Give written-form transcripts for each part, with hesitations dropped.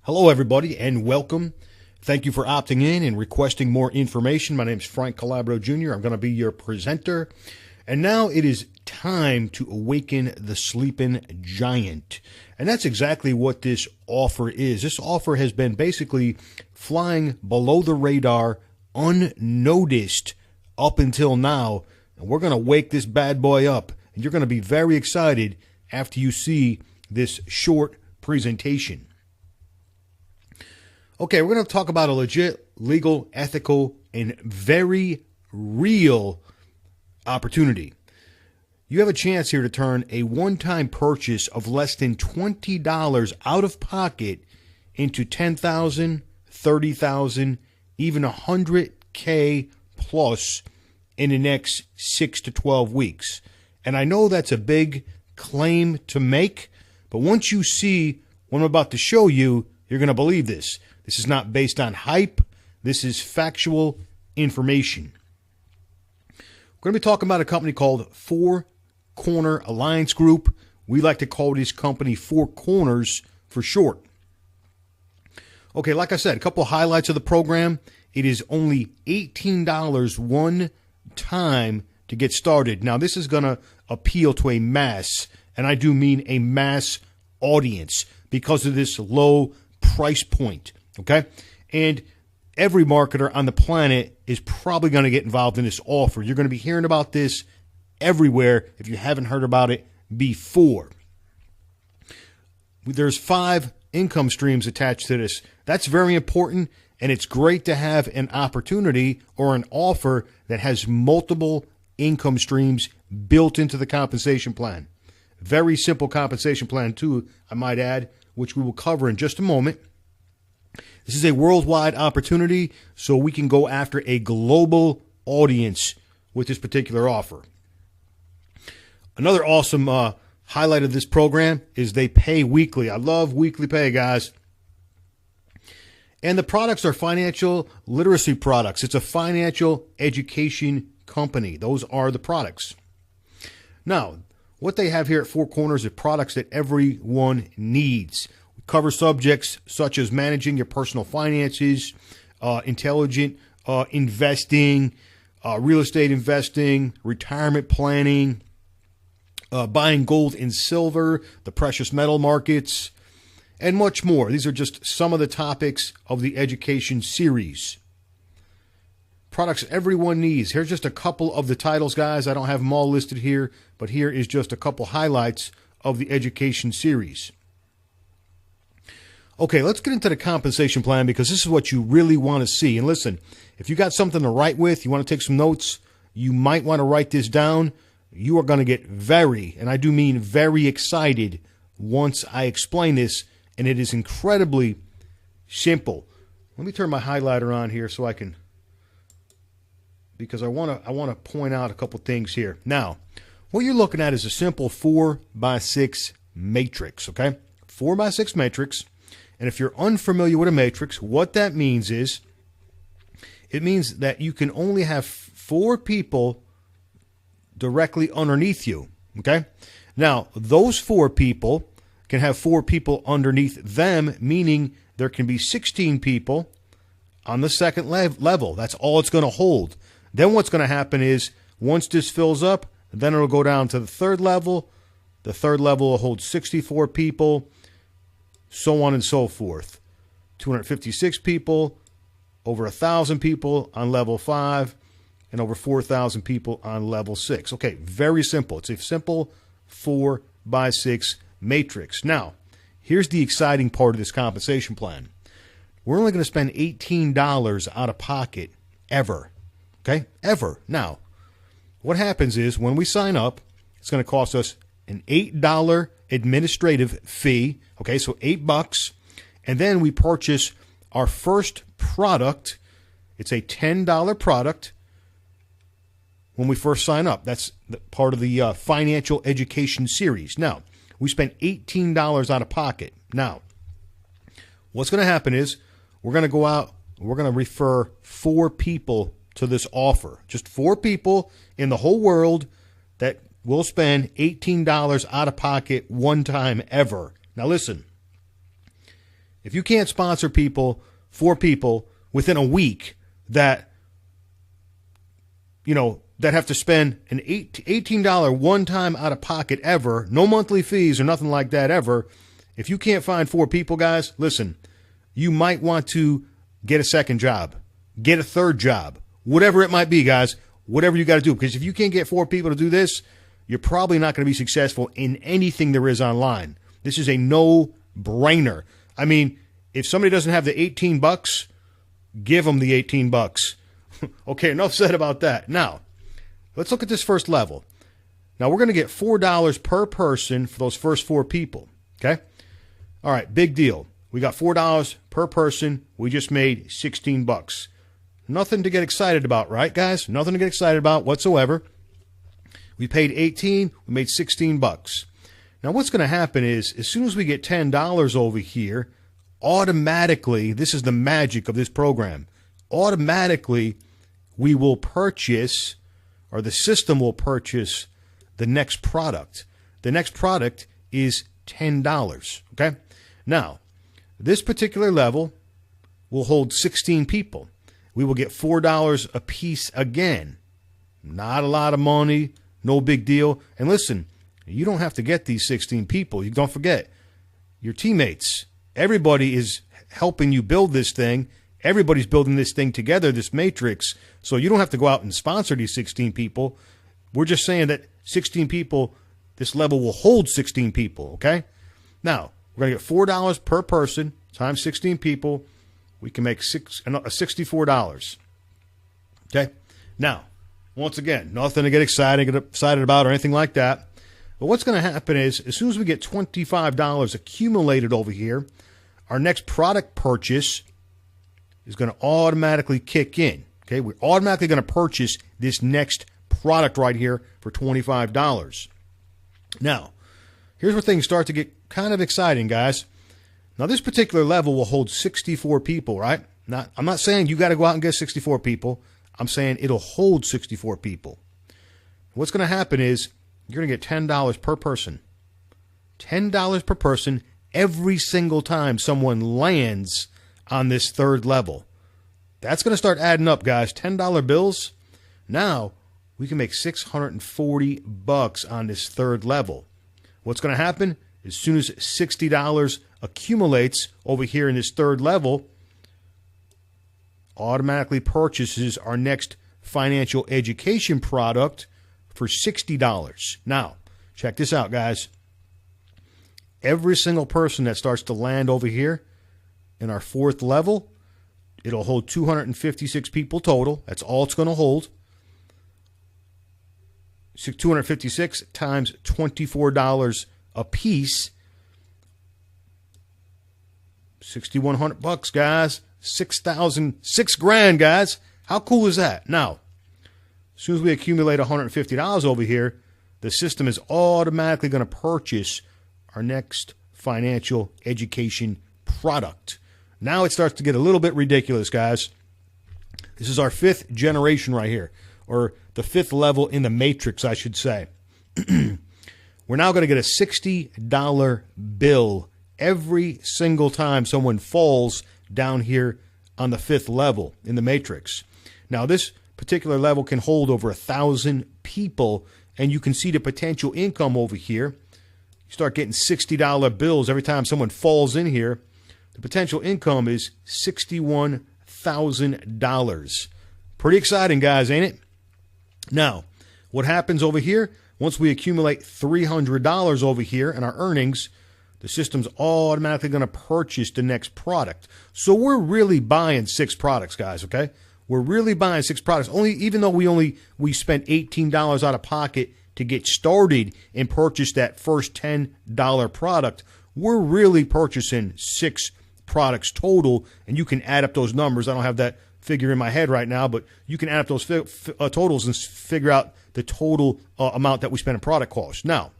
Hello, everybody, and welcome. Thank you for opting in and requesting more information. My name is Frank Calabro Jr. I'm going to be your presenter. And now it is time to awaken the sleeping giant. And that's exactly what this offer is. This offer has been basically flying below the radar, unnoticed up until now. And we're going to wake this bad boy up. And you're going to be very excited after you see this short presentation. Okay, we're going to talk about a legit, legal, ethical, and very real opportunity. You have a chance here to turn a one-time purchase of less than $20 out of pocket into $10,000, $30,000, even $100K plus in the next 6 to 12 weeks. And I know that's a big claim to make, but once you see what I'm about to show you, you're going to believe this. This is not based on hype. This is factual information. We're going to be talking about a company called Four Corner Alliance Group. We like to call this company Four Corners for short. Okay, like I said, a couple of highlights of the program. It is only $18 one time to get started. Now, this is going to appeal to a mass, and I do mean a mass audience because of this low price point. Okay, and every marketer on the planet is probably going to get involved in this offer. You're going to be hearing about this everywhere if you haven't heard about it before. There's 5 income streams attached to this. That's very important, and it's great to have an opportunity or an offer that has multiple income streams built into the compensation plan. Very simple compensation plan, too, I might add, which we will cover in just a moment. This is a worldwide opportunity, so we can go after a global audience with this particular offer. Another awesome highlight of this program is they pay weekly. I love weekly pay, guys. And the products are financial literacy products. It's a financial education company. Those are the products. Now, what they have here at Four Corners are products that everyone needs. Cover subjects such as managing your personal finances, intelligent investing, real estate investing, retirement planning, buying gold and silver, the precious metal markets, and much more. These are just some of the topics of the education series. Products everyone needs. Here's just a couple of the titles, guys. I don't have them all listed here, but here is just a couple highlights of the education series. Okay, let's get into the compensation plan because this is what you really want to see. And listen, if you got something to write with, you want to take some notes, you might want to write this down. You are going to get very, and I do mean very excited once I explain this, and it is incredibly simple. Let me turn my highlighter on here so I can, because I want to point out a couple things here. Now, what you're looking at is a simple 4x6 matrix, okay? 4x6 matrix. And if you're unfamiliar with a matrix, what that means is it means that you can only have 4 people directly underneath you, okay? Now, those 4 people can have 4 people underneath them, meaning there can be 16 people on the second level. That's all it's going to hold. Then what's going to happen is once this fills up, then it'll go down to the third level. The third level will hold 64 people. So on and so forth. 256 people, over 1,000 people on level 5, and over 4,000 people on level 6. Okay, very simple. It's a simple 4x6 matrix. Now, here's the exciting part of this compensation plan. We're only going to spend $18 out of pocket ever. Okay, ever. Now, what happens is when we sign up, it's going to cost us an $8 administrative fee. Okay, so $8, and then we purchase our first product. It's a $10 product when we first sign up. That's part of the financial education series. Now, we spent $18 out of pocket. Now, what's going to happen is we're going to go out, we're going to refer 4 people to this offer. Just 4 people in the whole world that will spend $18 out of pocket one time ever. Now listen, If you can't sponsor people, 4 people within a week that, that have to spend an $18 one-time out-of-pocket ever, no monthly fees or nothing like that ever, if you can't find 4 people, guys, listen, you might want to get a second job, get a third job, whatever it might be, guys, whatever you got to do. Because if you can't get 4 people to do this, you're probably not going to be successful in anything there is online. This is a no-brainer. I mean, if somebody doesn't have the $18, give them the $18. Okay, enough said about that. Now, let's look at this first level. Now, we're going to get $4 per person for those first 4 people, okay? All right, big deal. We got $4 per person. We just made $16. Nothing to get excited about, right, guys? Nothing to get excited about whatsoever. We paid $18. We made $16. Now, what's going to happen is, as soon as we get $10 over here, automatically, this is the magic of this program, automatically we will purchase, or the system will purchase, the next product. The next product is $10, okay? Now, this particular level will hold 16 people. We will get $4 a piece again. Not a lot of money, no big deal. And listen, you don't have to get these 16 people. You don't forget, your teammates, everybody is helping you build this thing. Everybody's building this thing together, this matrix. So you don't have to go out and sponsor these 16 people. We're just saying that 16 people, this level will hold 16 people, okay? Now, we're going to get $4 per person times 16 people. We can make $64. Okay? Now, once again, nothing to get excited about or anything like that. But what's going to happen is, as soon as we get $25 accumulated over here, our next product purchase is going to automatically kick in. Okay? We're automatically going to purchase this next product right here for $25. Now, here's where things start to get kind of exciting, guys. Now, this particular level will hold 64 people, right? I'm not saying you got to go out and get 64 people. I'm saying it'll hold 64 people. What's going to happen is you're going to get $10 per person. $10 per person every single time someone lands on this third level. That's going to start adding up, guys. $10 bills. Now, we can make $640 on this third level. What's going to happen? As soon as $60 accumulates over here in this third level, automatically purchases our next financial education product for $60. Now, check this out, guys. Every single person that starts to land over here in our fourth level, it'll hold 256 people total. That's all it's going to hold. 256 times $24 a piece. $6,100, guys. $6,000, guys. How cool is that? Now, as soon as we accumulate $150 over here, the system is automatically going to purchase our next financial education product. Now it starts to get a little bit ridiculous, guys. This is our 5th generation right here, or the 5th level in the matrix, I should say. We're now going to get a $60 bill every single time someone falls down here on the 5th level in the matrix. Now, this particular level can hold over 1,000 people, and you can see the potential income over here. You start getting $60 bills every time someone falls in here. The potential income is $61,000. Pretty exciting, guys, ain't it? Now, what happens over here? Once we accumulate $300 over here in our earnings, the system's automatically going to purchase the next product. So we're really buying 6 products, guys, okay? We're really buying 6 products. Even though we spent $18 out of pocket to get started and purchase that first $10 product, we're really purchasing 6 products total, and you can add up those numbers. I don't have that figure in my head right now, but you can add up those totals and figure out the total amount that we spent in product cost. Now,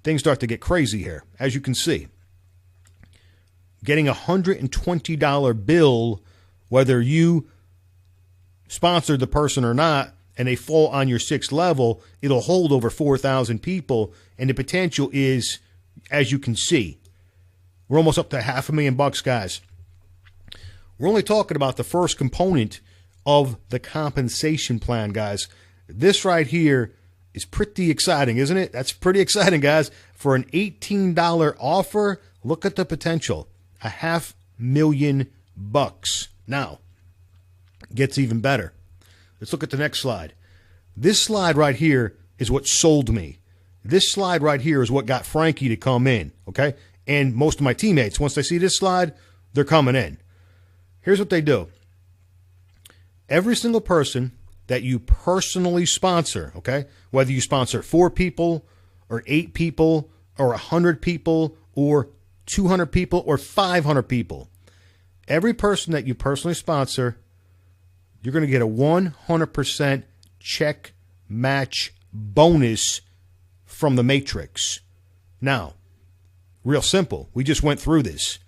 things start to get crazy here, as you can see. Getting a $120 bill, whether you sponsored the person or not, and they fall on your 6th level, it'll hold over 4,000 people, and the potential is, as you can see, We're almost up to $500,000, guys. We're only talking about the first component of the compensation plan, guys. This right here is pretty exciting, isn't it? That's pretty exciting, guys. For an $18 offer, look at the potential. $500,000. Now, it gets even better. Let's look at the next slide. This slide right here is what sold me. This slide right here is what got Frankie to come in, okay? And most of my teammates, once they see this slide, they're coming in. Here's what they do. Every single person that you personally sponsor, okay, whether you sponsor 4 people or 8 people or 100 people or 200 people or 500 people, every person that you personally sponsor, you're going to get a 100% check match bonus from the Matrix. Now, real simple. We just went through this.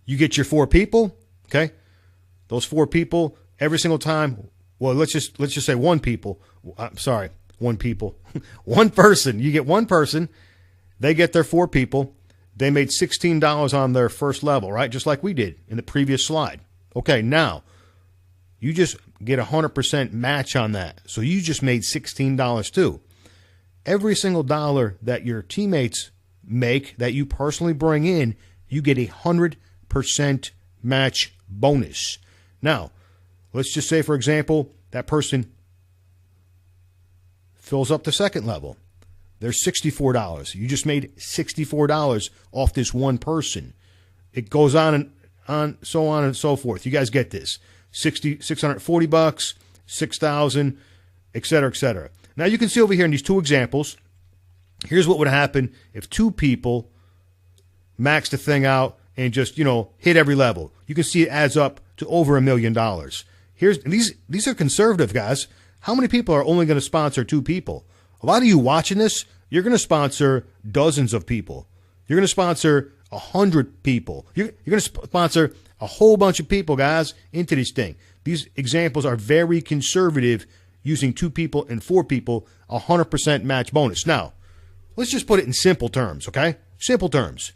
You get your 4 people, okay? Those 4 people every single time. Well, let's just say 1 people. I'm sorry, 1 people. 1 person. You get 1 person. They get their 4 people. They made $16 on their first level, right? Just like we did in the previous slide. Okay, now you just get 100% match on that. So you just made $16 too. Every single dollar that your teammates make that you personally bring in, you get 100% match bonus. Now, let's just say, for example, that person fills up the second level. There's $64. You just made $64 off this 1 person. It goes on and so forth. You guys get this. $640, $6,000, et cetera, et cetera. Now you can see over here in these 2 examples, here's what would happen if 2 people max the thing out and just, hit every level. You can see it adds up to over $1 million. These are conservative, guys. How many people are only going to sponsor 2 people? A lot of you watching this, you're going to sponsor dozens of people. You're going to sponsor 100 people. You're going to sponsor a whole bunch of people, guys, into this thing. These examples are very conservative, using 2 people and 4 people, 100% match bonus. Now, let's just put it in simple terms, okay? Simple terms.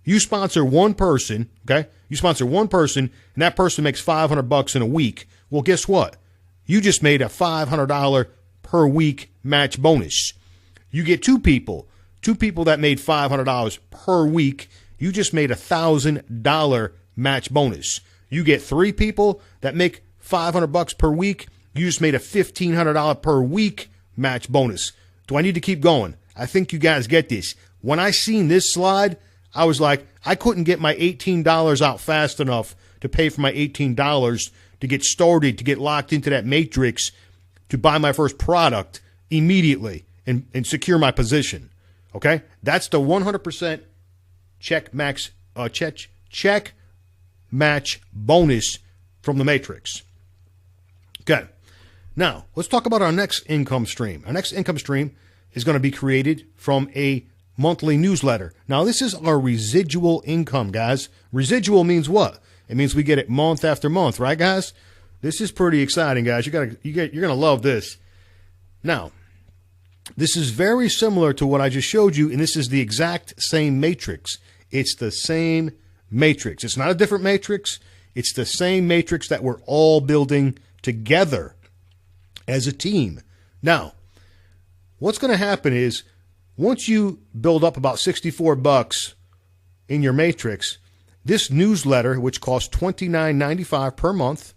You sponsor 1 person, okay? You sponsor 1 person, and that person makes $500 in a week. Well, guess what? You just made a $500 per week match bonus. You get 2 people that made $500 per week. You just made $1,000 match bonus. You get 3 people that make $500 per week. You just made a $1,500 per week match bonus. Do I need to keep going? I think you guys get this. When I seen this slide, I was like, I couldn't get my $18 out fast enough to pay for my $18 to get started, to get locked into that matrix, to buy my first product immediately and secure my position. Okay? That's the 100% check match bonus from the Matrix. Okay. Now, let's talk about our next income stream. Our next income stream is going to be created from a monthly newsletter. Now, this is our residual income, guys. Residual means what? It means we get it month after month, right, guys? This is pretty exciting, guys. You're going to love this. Now, this is very similar to what I just showed you, and this is the exact same matrix. It's the same matrix. It's not a different matrix. It's the same matrix that we're all building together as a team. Now, what's going to happen is once you build up about $64 in your matrix, this newsletter, which costs $29.95 per month,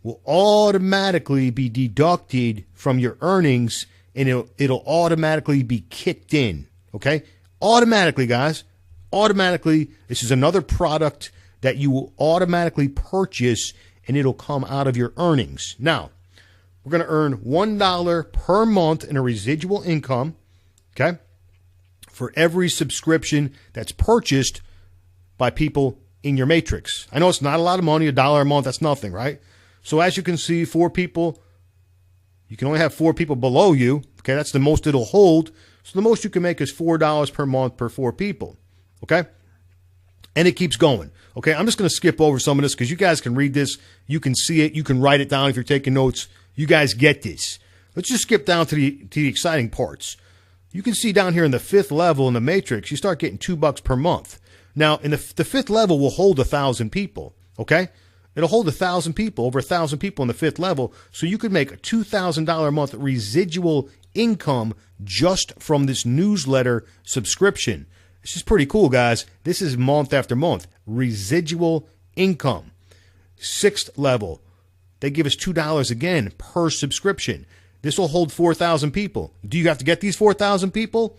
will automatically be deducted from your earnings, and it'll automatically be kicked in. Okay? Automatically, guys. Automatically. This is another product that you will automatically purchase, and it'll come out of your earnings. Now, we're going to earn $1 per month in a residual income, okay, for every subscription that's purchased by people in your matrix. I know it's not a lot of money, $1 a month, that's nothing, right? So as you can see, 4 people, you can only have 4 people below you, okay? That's the most it'll hold. So the most you can make is $4 per month per 4 people, okay? And it keeps going. Okay, I'm just going to skip over some of this because you guys can read this. You can see it. You can write it down if you're taking notes. You guys get this. Let's just skip down to the exciting parts. You can see down here in the 5th level in the matrix, you start getting $2 per month. Now, in the fifth level will hold 1,000 people, okay? It'll hold 1,000 people, over 1,000 people in the fifth level, so you could make a $2,000 a month residual income just from this newsletter subscription. This is pretty cool, guys. This is month after month. Residual income. Sixth level, they give us $2 again per subscription. This will hold 4,000 people. Do you have to get these 4,000 people?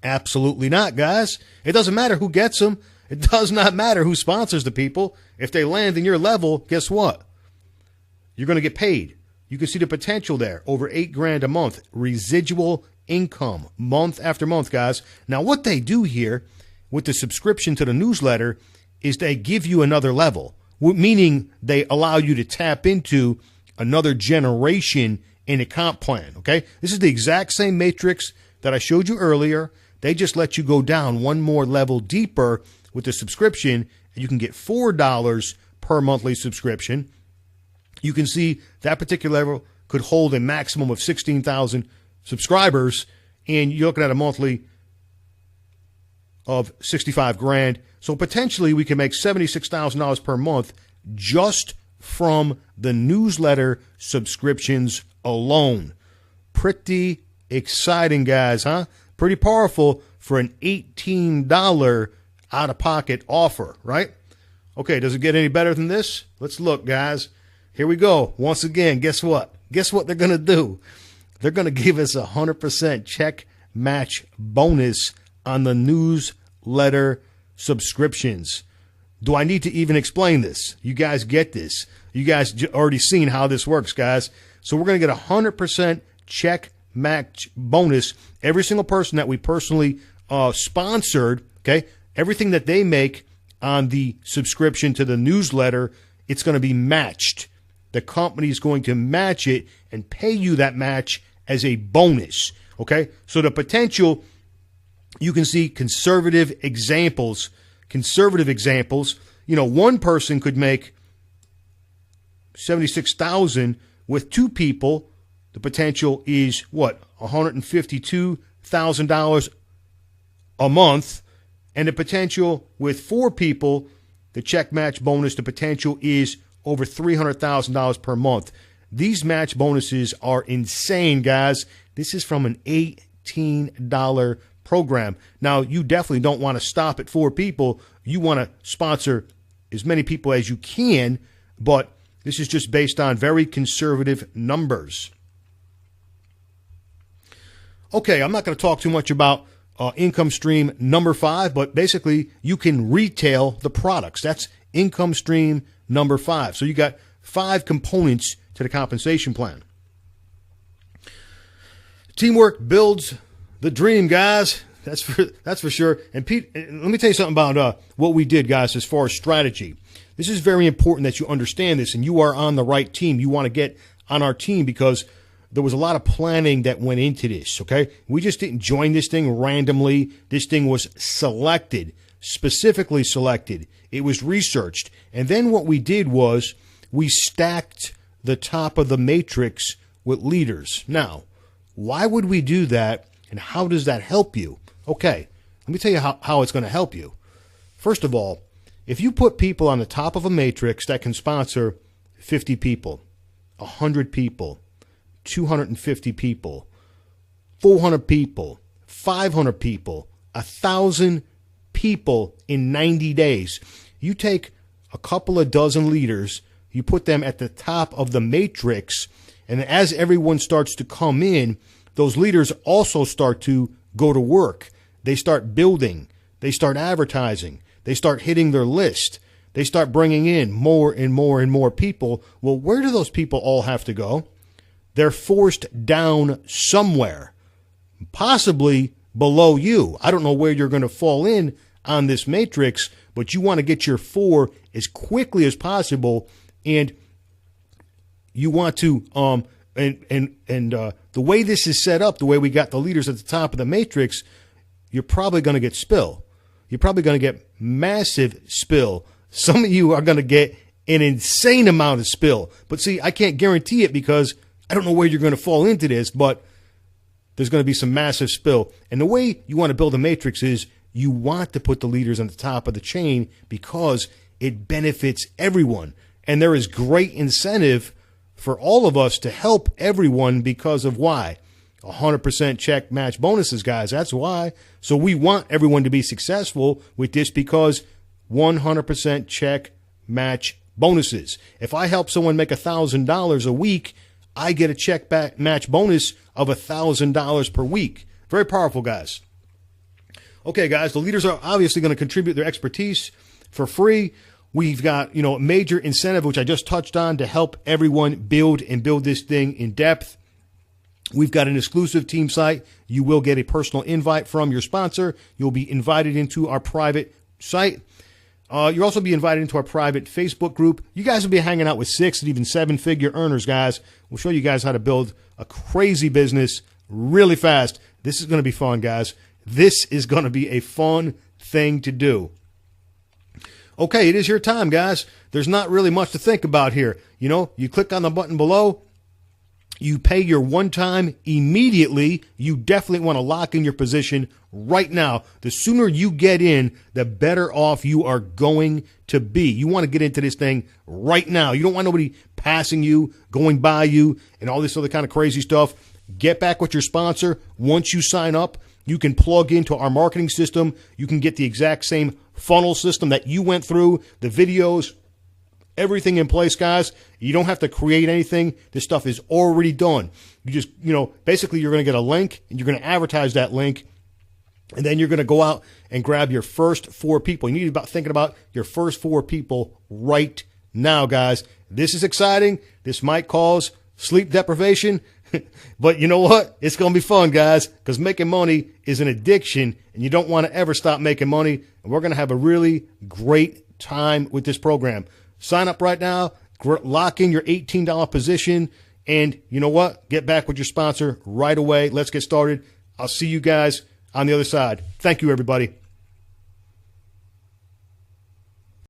Absolutely not, guys. It doesn't matter who gets them. It does not matter who sponsors the people. If they land in your level, guess what? You're going to get paid. You can see the potential there. Over $8,000 a month. Residual income. Month after month, guys. Now, what they do here with the subscription to the newsletter is they give you another level, meaning they allow you to tap into another generation in a comp plan, okay? This is the exact same matrix that I showed you earlier. They just let you go down one more level deeper with the subscription, and you can get $4 per monthly subscription. You can see that particular level could hold a maximum of 16,000 subscribers, and you're looking at a monthly of $65,000. So potentially we can make $76,000 per month just from the newsletter subscriptions alone. Pretty exciting, guys, huh? Pretty powerful for an $18 out-of-pocket offer, right? Okay, does it get any better than this? Let's look, guys. Here we go. Once again, guess what? Guess what they're going to do? They're going to give us a 100% check match bonus on the newsletter subscriptions. Do I need to even explain this? You guys get this. You guys already seen how this works, guys. So we're going to get a 100% check match bonus. Every single person that we personally sponsored, okay, everything that they make on the subscription to the newsletter, it's going to be matched. The company is going to match it and pay you that match as a bonus, okay? So the potential, you can see conservative examples. You know, one person could make $76,000 with two people. The potential is what? $152,000 a month. And the potential with four people, the check match bonus, the potential is over $300,000 per month. These match bonuses are insane, guys. This is from an $18 program. Now, you definitely don't want to stop at four people. You want to sponsor as many people as you can, but this is just based on very conservative numbers. Okay, I'm not going to talk too much about income stream number 5, but basically you can retail the products. That's income stream number 5. So you got 5 components to the compensation plan. Teamwork builds the dream, guys. That's for sure. And Pete, let me tell you something about what we did, guys, as far as strategy. This is very important that you understand this, and you are on the right team. You want to get on our team because there was a lot of planning that went into this, okay? We just didn't join this thing randomly. This thing was selected, specifically selected. It was researched. And then what we did was we stacked the top of the matrix with leaders. Now, why would we do that, and how does that help you? Okay, let me tell you how it's going to help you. First of all, if you put people on the top of a matrix that can sponsor 50 people, 100 people, 250 people, 400 people, 500 people, 1,000 people in 90 days. You take a couple of dozen leaders, you put them at the top of the matrix, and as everyone starts to come in, those leaders also start to go to work. They start building. They start advertising. They start hitting their list. They start bringing in more and more and more people. Well, where do those people all have to go? They're forced down somewhere, possibly below you. I don't know where you're going to fall in on this matrix, but you want to get your 4 as quickly as possible, and you want to the way this is set up, the way we got the leaders at the top of the matrix, you're probably going to get spill. You're probably going to get massive spill. Some of you are going to get an insane amount of spill. But see, I can't guarantee it because I don't know where you're going to fall into this, but there's going to be some massive spill. And the way you want to build a matrix is you want to put the leaders on the top of the chain because it benefits everyone. And there is great incentive for all of us to help everyone because of why? 100% check match bonuses, guys. That's why. So we want everyone to be successful with this because 100% check match bonuses. If I help someone make $1,000 a week, I get a check back match bonus of $1,000 per week. Very powerful, guys. Okay, guys, the leaders are obviously going to contribute their expertise for free. We've got, a major incentive, which I just touched on, to help everyone build this thing in depth. We've got an exclusive team site. You will get a personal invite from your sponsor. You'll be invited into our private site. You'll also be invited into our private Facebook group. You guys will be hanging out with 6 and even 7-figure earners, guys. We'll show you guys how to build a crazy business really fast. This is going to be fun, guys. This is going to be a fun thing to do. Okay, it is your time, guys. There's not really much to think about here. You click on the button below. You pay your one time immediately. You definitely want to lock in your position right now. The sooner you get in, the better off you are going to be. You want to get into this thing right now. You don't want nobody passing you, going by you, and all this other kind of crazy stuff. Get back with your sponsor. Once you sign up, you can plug into our marketing system. You can get the exact same funnel system that you went through, the videos, everything in place, guys. You don't have to create anything. This stuff is already done. You just, basically you're going to get a link and you're going to advertise that link. And then you're going to go out and grab your first 4 people. You need to be thinking about your first 4 people right now, guys. This is exciting. This might cause sleep deprivation. But you know what? It's going to be fun, guys, because making money is an addiction, and you don't want to ever stop making money. And we're going to have a really great time with this program. Sign up right now, lock in your $18 position, and you know what? Get back with your sponsor right away. Let's get started. I'll see you guys on the other side. Thank you, everybody.